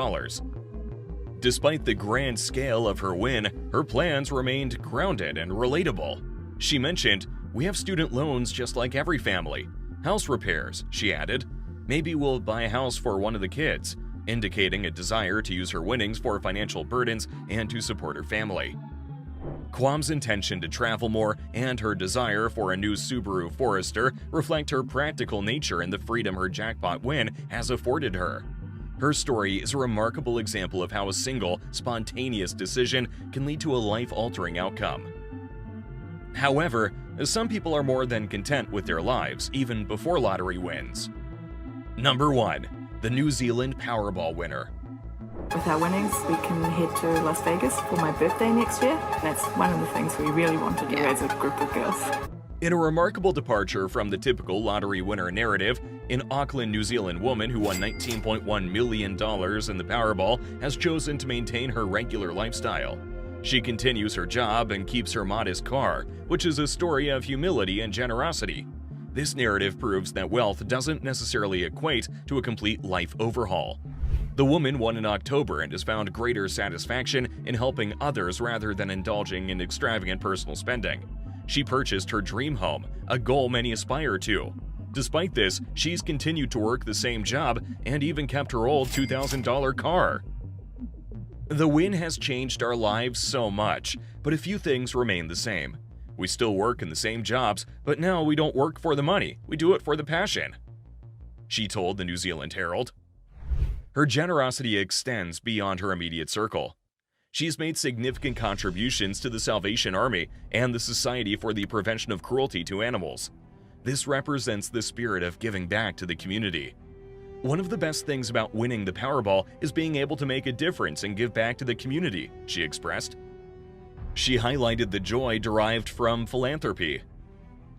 Despite the grand scale of her win, her plans remained grounded and relatable. She mentioned, "We have student loans just like every family. House repairs," she added. "Maybe we'll buy a house for one of the kids," indicating a desire to use her winnings for financial burdens and to support her family. Quam's intention to travel more and her desire for a new Subaru Forester reflect her practical nature and the freedom her jackpot win has afforded her. Her story is a remarkable example of how a single, spontaneous decision can lead to a life-altering outcome. However, some people are more than content with their lives, even before lottery wins. Number 1. The New Zealand Powerball winner. With our winnings, we can head to Las Vegas for my birthday next year. That's one of the things we really want to do as a group of girls. In a remarkable departure from the typical lottery winner narrative, an Auckland, New Zealand woman who won $19.1 million in the Powerball has chosen to maintain her regular lifestyle. She continues her job and keeps her modest car, which is a story of humility and generosity. This narrative proves that wealth doesn't necessarily equate to a complete life overhaul. The woman won in October and has found greater satisfaction in helping others rather than indulging in extravagant personal spending. She purchased her dream home, a goal many aspire to. Despite this, she's continued to work the same job and even kept her old $2,000 car. The win has changed our lives so much, but a few things remain the same. We still work in the same jobs, but now we don't work for the money, we do it for the passion, she told the New Zealand Herald. Her generosity extends beyond her immediate circle. She's made significant contributions to the Salvation Army and the Society for the Prevention of Cruelty to Animals. This represents the spirit of giving back to the community. One of the best things about winning the Powerball is being able to make a difference and give back to the community, she expressed. She highlighted the joy derived from philanthropy.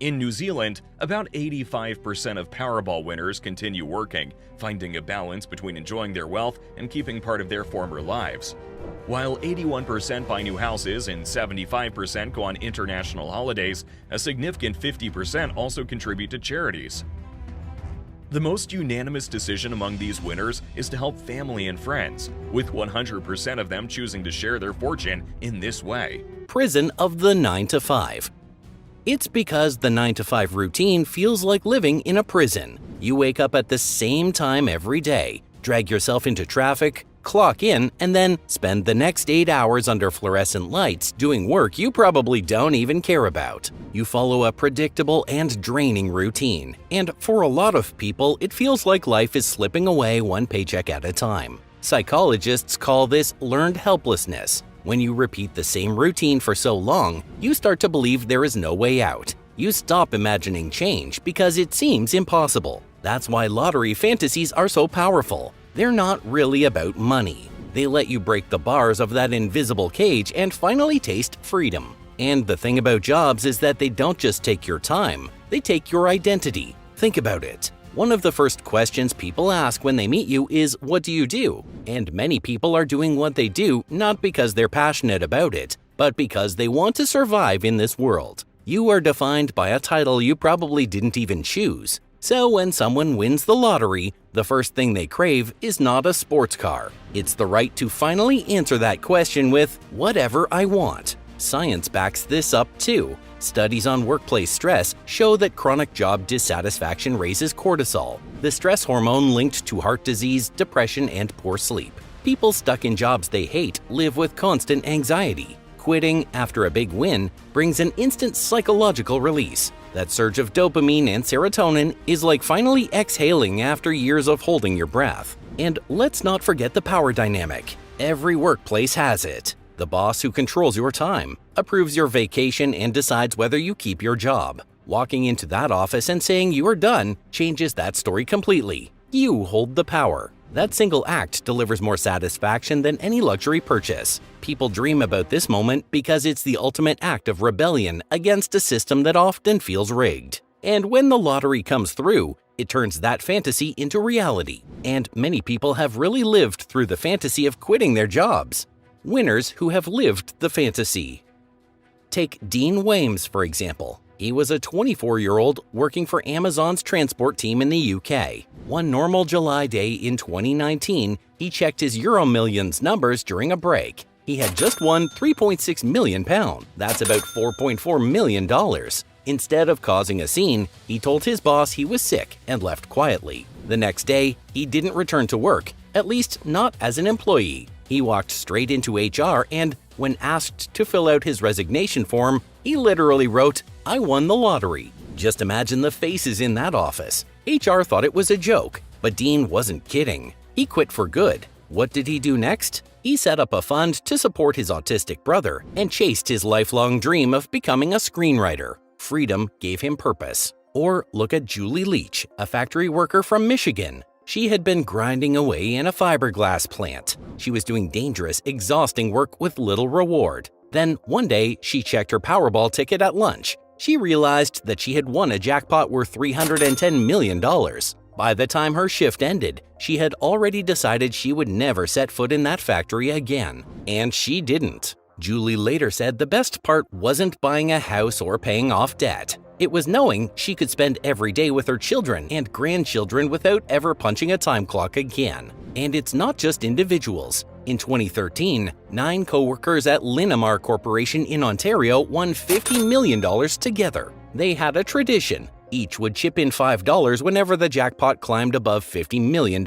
In New Zealand, about 85% of Powerball winners continue working, finding a balance between enjoying their wealth and keeping part of their former lives. While 81% buy new houses and 75% go on international holidays, a significant 50% also contribute to charities. The most unanimous decision among these winners is to help family and friends, with 100% of them choosing to share their fortune in this way. Prison of the 9 to 5. It's because the 9 to 5 routine feels like living in a prison. You wake up at the same time every day, drag yourself into traffic, clock in, and then spend the next 8 hours under fluorescent lights doing work you probably don't even care about. You follow a predictable and draining routine, and for a lot of people, it feels like life is slipping away one paycheck at a time. Psychologists call this learned helplessness. When you repeat the same routine for so long, you start to believe there is no way out. You stop imagining change because it seems impossible. That's why lottery fantasies are so powerful. They're not really about money. They let you break the bars of that invisible cage and finally taste freedom. And the thing about jobs is that they don't just take your time, they take your identity. Think about it. One of the first questions people ask when they meet you is, "What do you do?" And many people are doing what they do not because they're passionate about it, but because they want to survive in this world. You are defined by a title you probably didn't even choose. So when someone wins the lottery, the first thing they crave is not a sports car. It's the right to finally answer that question with whatever I want. Science backs this up too. Studies on workplace stress show that chronic job dissatisfaction raises cortisol, the stress hormone linked to heart disease, depression, and poor sleep. People stuck in jobs they hate live with constant anxiety. Quitting after a big win brings an instant psychological release. That surge of dopamine and serotonin is like finally exhaling after years of holding your breath. And let's not forget the power dynamic. Every workplace has it. The boss who controls your time, approves your vacation, and decides whether you keep your job. Walking into that office and saying you are done changes that story completely. You hold the power. That single act delivers more satisfaction than any luxury purchase. People dream about this moment because it's the ultimate act of rebellion against a system that often feels rigged. And when the lottery comes through, it turns that fantasy into reality. And many people have really lived through the fantasy of quitting their jobs. Winners who have lived the fantasy. Take Dean Wames, for example. He was a 24-year-old working for Amazon's transport team in the UK. One normal July day in 2019, he checked his EuroMillions numbers during a break. He had just won £3.6 million. That's about $4.4 million. Instead of causing a scene, he told his boss he was sick and left quietly. The next day, he didn't return to work, at least not as an employee. He walked straight into HR and, when asked to fill out his resignation form, he literally wrote, "I won the lottery." Just imagine the faces in that office. HR thought it was a joke, but Dean wasn't kidding. He quit for good. What did he do next? He set up a fund to support his autistic brother and chased his lifelong dream of becoming a screenwriter. Freedom gave him purpose. Or look at Julie Leach, a factory worker from Michigan. She had been grinding away in a fiberglass plant. She was doing dangerous, exhausting work with little reward. Then, one day, she checked her Powerball ticket at lunch. She realized that she had won a jackpot worth $310 million. By the time her shift ended, she had already decided she would never set foot in that factory again. And she didn't. Julie later said the best part wasn't buying a house or paying off debt. It was knowing she could spend every day with her children and grandchildren without ever punching a time clock again. And it's not just individuals. In 2013, 9 co-workers at Linamar Corporation in Ontario won $50 million together. They had a tradition. Each would chip in $5 whenever the jackpot climbed above $50 million.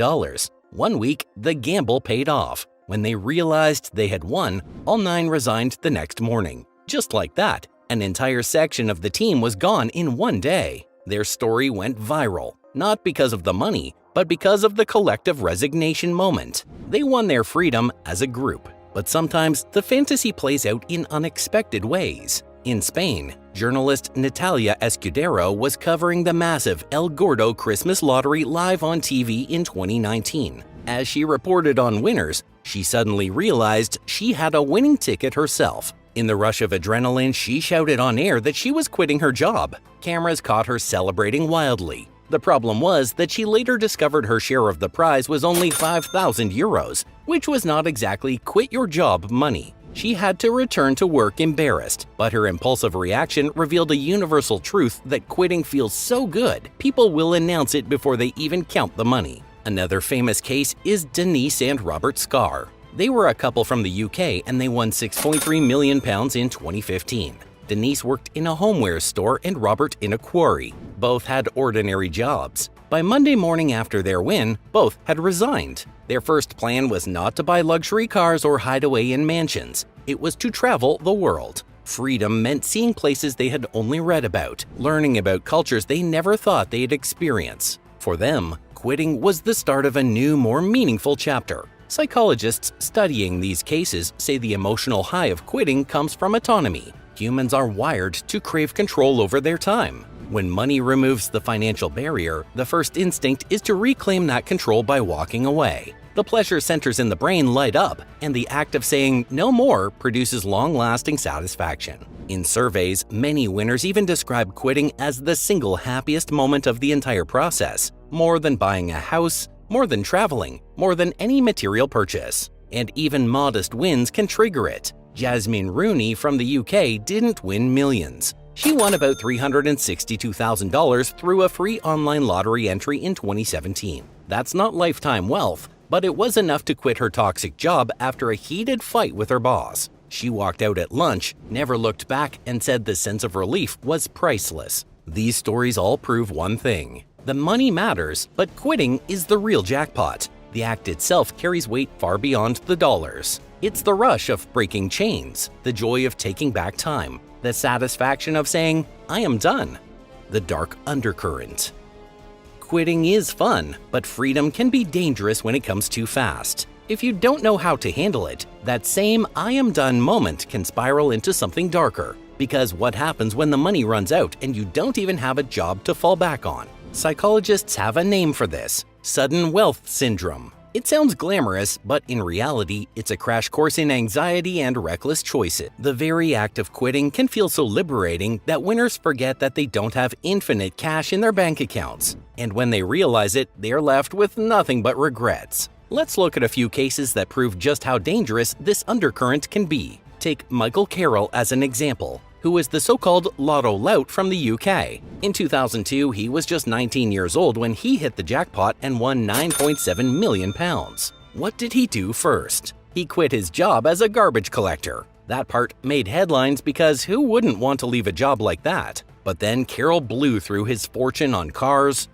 One week, the gamble paid off. When they realized they had won, all 9 resigned the next morning. Just like that, an entire section of the team was gone in one day. Their story went viral, not because of the money, but because of the collective resignation moment. They won their freedom as a group, but sometimes the fantasy plays out in unexpected ways. In Spain, journalist Natalia Escudero was covering the massive El Gordo Christmas lottery live on TV in 2019. As she reported on winners, she suddenly realized she had a winning ticket herself. In the rush of adrenaline, she shouted on air that she was quitting her job. Cameras caught her celebrating wildly. The problem was that she later discovered her share of the prize was only 5,000 euros, which was not exactly quit your job money. She had to return to work embarrassed, but her impulsive reaction revealed a universal truth that quitting feels so good, people will announce it before they even count the money. Another famous case is Denise and Robert Scarr. They were a couple from the UK and they won £6.3 million in 2015. Denise worked in a homewares store and Robert in a quarry. Both had ordinary jobs. By Monday morning after their win, both had resigned. Their first plan was not to buy luxury cars or hide away in mansions. It was to travel the world. Freedom meant seeing places they had only read about, learning about cultures they never thought they'd experience. For them, quitting was the start of a new, more meaningful chapter. Psychologists studying these cases say the emotional high of quitting comes from autonomy. Humans are wired to crave control over their time. When money removes the financial barrier, the first instinct is to reclaim that control by walking away. The pleasure centers in the brain light up, and the act of saying no more produces long-lasting satisfaction. In surveys, many winners even describe quitting as the single happiest moment of the entire process, more than buying a house, more than traveling, more than any material purchase. And even modest wins can trigger it. Jasmine Rooney from the UK didn't win millions. She won about $362,000 through a free online lottery entry in 2017. That's not lifetime wealth, but it was enough to quit her toxic job after a heated fight with her boss. She walked out at lunch, never looked back, and said the sense of relief was priceless. These stories all prove one thing: the money matters, but quitting is the real jackpot. The act itself carries weight far beyond the dollars. It's the rush of breaking chains, the joy of taking back time, the satisfaction of saying, "I am done." The dark undercurrent. Quitting is fun, but freedom can be dangerous when it comes too fast. If you don't know how to handle it, that same "I am done" moment can spiral into something darker. Because what happens when the money runs out and you don't even have a job to fall back on? Psychologists have a name for this: sudden wealth syndrome. It sounds glamorous, but in reality, it's a crash course in anxiety and reckless choices. The very act of quitting can feel so liberating that winners forget that they don't have infinite cash in their bank accounts. And when they realize it, they're left with nothing but regrets. Let's look at a few cases that prove just how dangerous this undercurrent can be. Take Michael Carroll as an example, who was the so-called lotto lout from the UK. In 2002, he was just 19 years old when he hit the jackpot and won £9.7 million. What did he do first? He quit his job as a garbage collector. That part made headlines because who wouldn't want to leave a job like that? But then Carroll blew through his fortune on cars,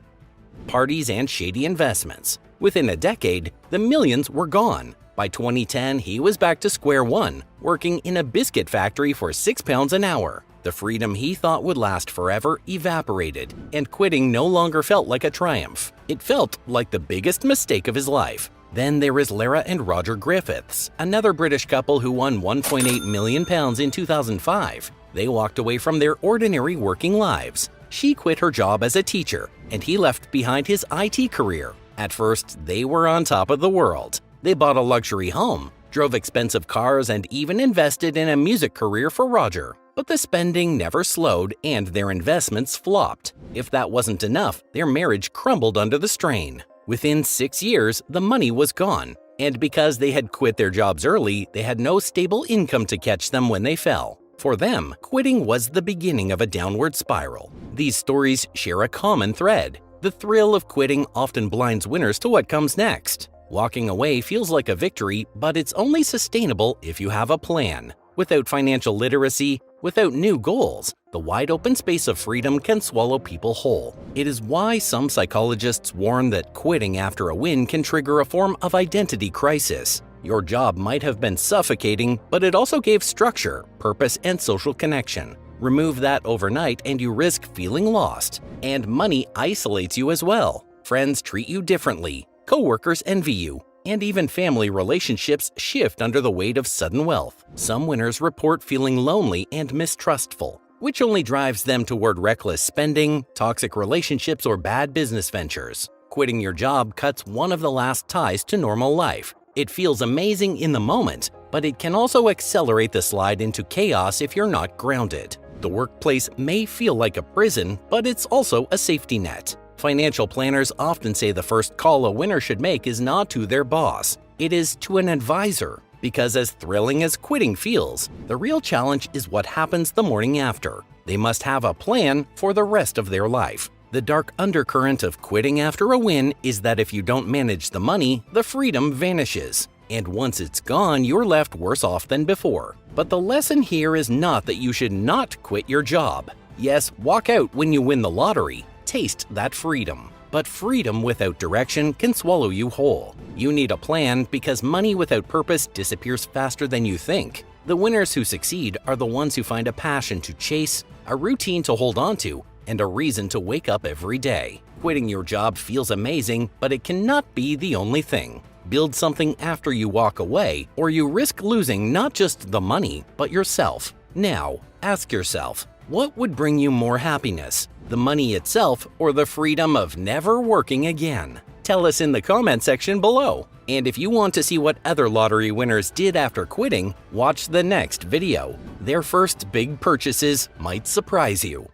parties, and shady investments. Within a decade, the millions were gone. By 2010, he was back to square one, working in a biscuit factory for £6 an hour. The freedom he thought would last forever evaporated, and quitting no longer felt like a triumph. It felt like the biggest mistake of his life. Then there is Lara and Roger Griffiths, another British couple who won £1.8 million in 2005. They walked away from their ordinary working lives. She quit her job as a teacher, and he left behind his IT career. At first, they were on top of the world. They bought a luxury home, drove expensive cars, and even invested in a music career for Roger. But the spending never slowed, and their investments flopped. If that wasn't enough, their marriage crumbled under the strain. Within 6 years, the money was gone. And because they had quit their jobs early, they had no stable income to catch them when they fell. For them, quitting was the beginning of a downward spiral. These stories share a common thread. The thrill of quitting often blinds winners to what comes next. Walking away feels like a victory, but it's only sustainable if you have a plan. Without financial literacy, without new goals, the wide open space of freedom can swallow people whole. It is why some psychologists warn that quitting after a win can trigger a form of identity crisis. Your job might have been suffocating, but it also gave structure, purpose, and social connection. Remove that overnight and you risk feeling lost. And money isolates you as well. Friends treat you differently. Coworkers envy you, and even family relationships shift under the weight of sudden wealth. Some winners report feeling lonely and mistrustful, which only drives them toward reckless spending, toxic relationships, or bad business ventures. Quitting your job cuts one of the last ties to normal life. It feels amazing in the moment, but it can also accelerate the slide into chaos if you're not grounded. The workplace may feel like a prison, but it's also a safety net. Financial planners often say the first call a winner should make is not to their boss. It is to an advisor, because as thrilling as quitting feels, the real challenge is what happens the morning after. They must have a plan for the rest of their life. The dark undercurrent of quitting after a win is that if you don't manage the money, the freedom vanishes. And once it's gone, you're left worse off than before. But the lesson here is not that you should not quit your job. Yes, walk out when you win the lottery. Taste that freedom. But freedom without direction can swallow you whole. You need a plan because money without purpose disappears faster than you think. The winners who succeed are the ones who find a passion to chase, a routine to hold on to, and a reason to wake up every day. Quitting your job feels amazing, but it cannot be the only thing. Build something after you walk away, or you risk losing not just the money, but yourself. Now, ask yourself, What would bring you more happiness, the money itself or the freedom of never working again? Tell us in the comment section below. And if you want to see what other lottery winners did after quitting, watch the next video. Their first big purchases might surprise you.